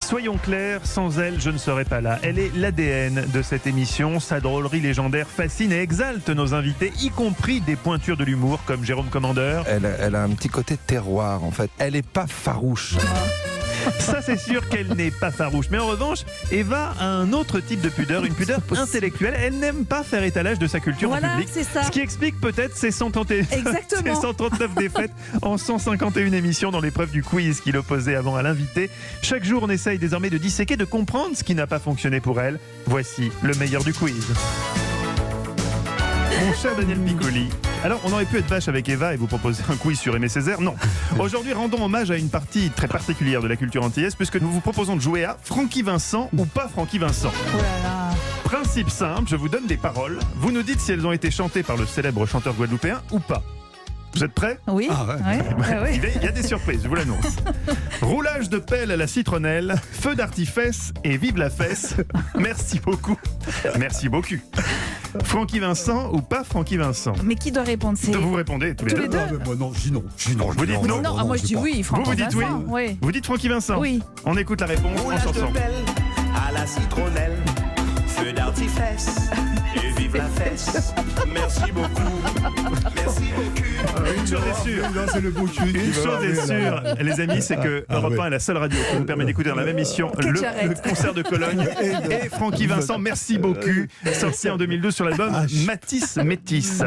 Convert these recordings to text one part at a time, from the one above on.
Soyons clairs, sans elle, je ne serais pas là. Elle est l'ADN de cette émission. Sa drôlerie légendaire fascine et exalte nos invités, y compris des pointures de l'humour comme Jérôme Commandeur. Elle a un petit côté terroir, en fait. Elle n'est pas farouche. Ça, c'est sûr qu'elle n'est pas farouche. Mais en revanche, Eva a un autre type de pudeur, une pudeur intellectuelle. Elle n'aime pas faire étalage de sa culture en public. C'est ça. Ce qui explique peut-être ses Exactement. 139 défaites en 151 émissions dans l'épreuve du quiz qui l'opposait avant à l'invité. Chaque jour, on essaye désormais de disséquer, de comprendre ce qui n'a pas fonctionné pour elle. Voici le meilleur du quiz. Mon cher Daniel Piccoli, alors on aurait pu être vache avec Eva et vous proposer un quiz sur Aimé Césaire. Non. Aujourd'hui, rendons hommage à une partie très particulière de la culture antillaise puisque nous vous proposons de jouer à Francky Vincent ou pas Francky Vincent. Oh là là. Principe simple, je vous donne des paroles. Vous nous dites si elles ont été chantées par le célèbre chanteur guadeloupéen ou pas. Vous êtes prêts ? Oui. Ah ouais. Oui. Il y a des surprises, je vous l'annonce. Roulage de pelle à la citronnelle, feu d'artifice et vive la fesse. Merci beaucoup. Merci beaucoup. Francky Vincent ou pas Francky Vincent ? Mais qui doit répondre ? C'est Vous répondez tous les deux. Ah, mais moi, non, je dis non. Vous dites non. Non, moi je dis oui. Vous dites oui. Oui. Vous dites Francky Vincent ? Oui. On écoute la réponse en Roulage de chanson. pelle à la citronnelle, feu d'artifice et vive la fesse. Merci beaucoup. Merci beaucoup. Une chose est sûre. C'est le beau cul. Une chose est sûre, les amis, c'est que Europe 1 est la seule radio qui nous permet d'écouter dans la même émission le j'arrête. concert de Cologne et Francky Vincent, merci beaucoup, sorti en 2012 sur l'album Matisse Métis.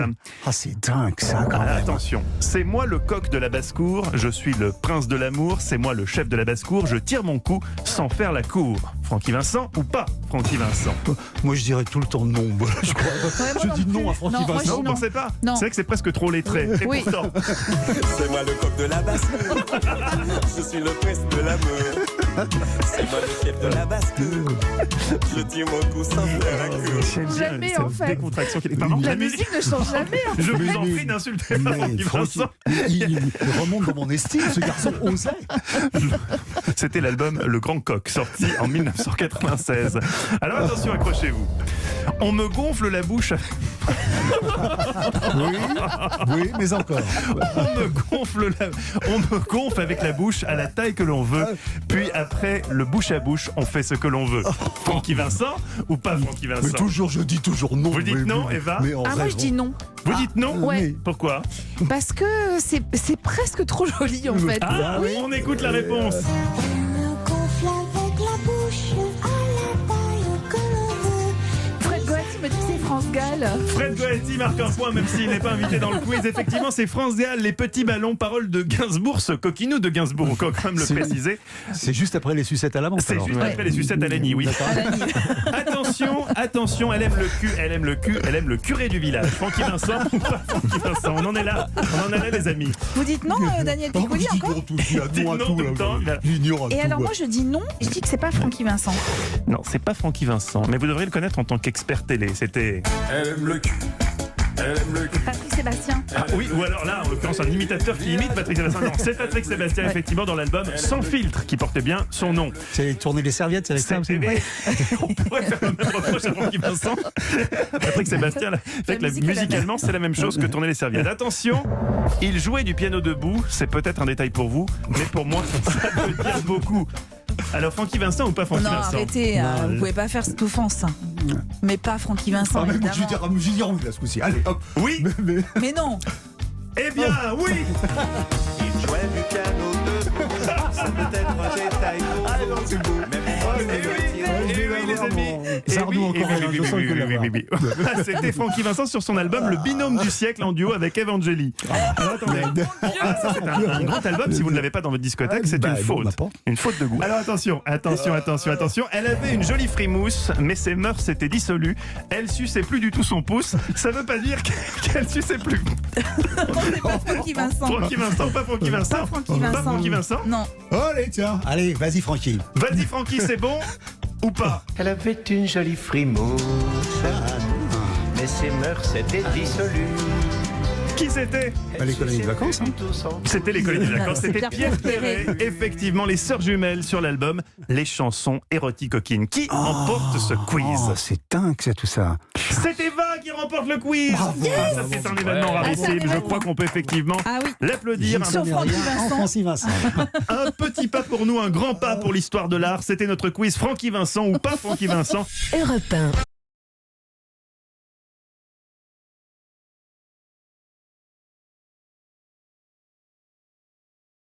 Ah, c'est dingue ça quand même. Attention, c'est moi le coq de la basse-cour, je suis le prince de l'amour, c'est moi le chef de la basse-cour, je tire mon coup sans faire la cour. Francky Vincent ou pas Francky Vincent ? Moi, je dirais tout le temps non. Je crois. moi Je non dis plus. non à Francky Non, moi, je Vincent. dis Vous non. pensez pas ? Non. C'est vrai que c'est presque trop lettré. Et Oui. pourtant, C'est moi le coq de la basse-cour. Je suis le prince de l'amour. C'est moi le chef de la basse-cour. Je tire mon coup sans faire la cour. j'aime bien Jamais, cette en fait. décontraction. Pardon, La musique ne change jamais. En fait. Je vous en prie, n'insultez pas Francky Vincent. Il remonte dans mon estime, ce garçon osait. C'était l'album Le Grand Coq, sorti en 1996. Alors attention, accrochez-vous. On me gonfle la bouche. Oui, mais encore. On me gonfle avec la bouche à la taille que l'on veut. Puis après, le bouche à bouche, on fait ce que l'on veut. Francky Vincent ou pas Francky Mais Vincent ? toujours, je dis toujours non. Vous dites non, Eva ? Mais en Ah, moi vrai, je dis non. Vous dites non ? Ouais. Pourquoi ? Parce que c'est presque trop joli en fait. Ah, on écoute la réponse. On me gonfle avec la bouche à la taille que l'on veut. Fred Goati me dit que c'est France Gall. Fred Goetti marque un point, même s'il n'est pas invité dans le quiz. Effectivement, c'est France Gall, les petits ballons, parole de Gainsbourg, ce coquinou de Gainsbourg, on peut quand même le préciser. C'est juste après les sucettes à la menthe. C'est alors. juste après les sucettes à l'Annie, oui. Attention, elle aime le curé du village. Francky Vincent ou pas Francky Vincent ? On en est là, les amis. Vous dites non, Daniel Oh, Piccoli je dis encore non tout, je dis Dites non à non tout, tout le temps. J'ignore à Et tout, alors ouais. moi je dis non, je dis que c'est pas Francky Vincent. Non, c'est pas Francky Vincent, mais vous devriez le connaître en tant qu'expert télé. C'était... Elle aime le cul. Elle aime le cul. Patrick Sébastien. Ah oui, ou alors là, en l'occurrence, un imitateur qui imite Patrick Sébastien. Non, c'est Patrick Sébastien, effectivement, dans l'album Sans filtre, qui portait bien son nom. C'est tourner les serviettes, c'est avec ça aussi. On pourrait faire le même reproche à Francky Vincent. Patrick Sébastien, fait que musicalement, c'est la même chose que tourner les serviettes. Attention, il jouait du piano debout. C'est peut-être un détail pour vous, mais pour moi, ça veut dire beaucoup. Alors, Francky Vincent ou pas Francky Non, Vincent ? arrêtez, vous pouvez pas faire cette offense. Mais pas Francky Vincent, Ah, mais écoute, évidemment. je dis oui là ce coup-ci. Allez, hop. Oui. Mais non. Eh bien, oui. Il jouait du piano debout. C'est peut-être un détail pour vous. Même Eh oui, les amis. Sardou encore, je sens que oui. C'était Francky Vincent sur son album Le Binôme du siècle en duo avec Evangeli. Alors attendez. Ça, c'est un grand album. Si vous ne l'avez pas dans votre discothèque, c'est une faute. Une faute de goût. Alors attention. Elle avait une jolie frimousse, mais ses mœurs s'étaient dissolues. Elle suçait plus du tout son pouce. Ça veut pas dire qu'elle suçait plus. C'est pas Francky Vincent. Francky Vincent, pas Francky Vincent. Pas Francky Vincent. Pas Francky Vincent. Non. Allez, tiens. Allez, vas-y, Francky. Vas-y Francky, c'est bon ou pas? Elle avait une jolie frimousse, mais ses mœurs s'étaient dissolues. Qui c'était? Les colonies de vacances. C'était les colonies de vacances, C'est c'était Pierre Perret. Effectivement, les sœurs jumelles sur l'album Les chansons érotiques coquines. Qui remporte ce quiz? C'est dingue, c'est tout ça. C'est Eva qui remporte le quiz. Ça, c'est un événement rarissime. c'est un Je événement. crois qu'on peut effectivement l'applaudir. Sur Francky Vincent. Un petit pas pour nous, un grand pas pour l'histoire de l'art. C'était notre quiz Francky Vincent ou pas Francky Vincent. Europe 1.